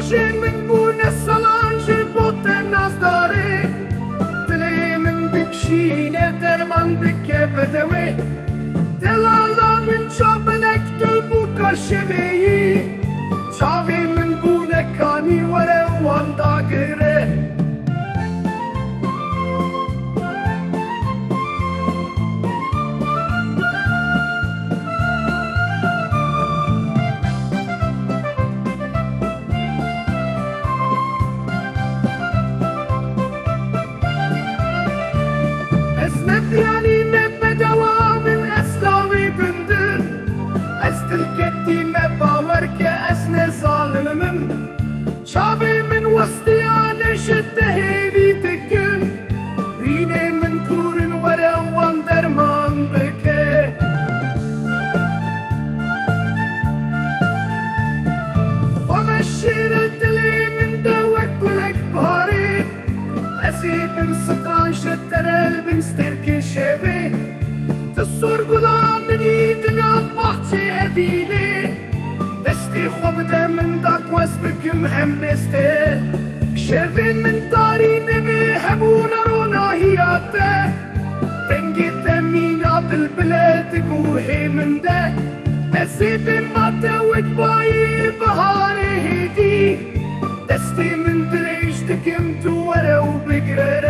Rožin min bune salanjë bote nazdare Dile min bikshine derman bike bedevi Delala min qabën e këtë buka shemeji Qavi min bune kani vare uanda gëre يعني بدوام الأسلاوي بندر أستلقيتي مباور كأسنى ظالمم شعبي من وسطي أنا شتهيلي تكن ريني من كورن ورا واندر مان بكي ومشيرت لي من دوك كلك باري أسيب السطان شتر البن ستركي شبي تصور قلام من ايدنا بحتي هديلي دستي خبدة من داك واسبكم همستي شبين من داري نبي هبونا رونا هياته تنجي تمينا بالبلاد قوهي من ده أسيب ما توك باي بهاري هدي دستي من دريش تكمتو ورا وبقرر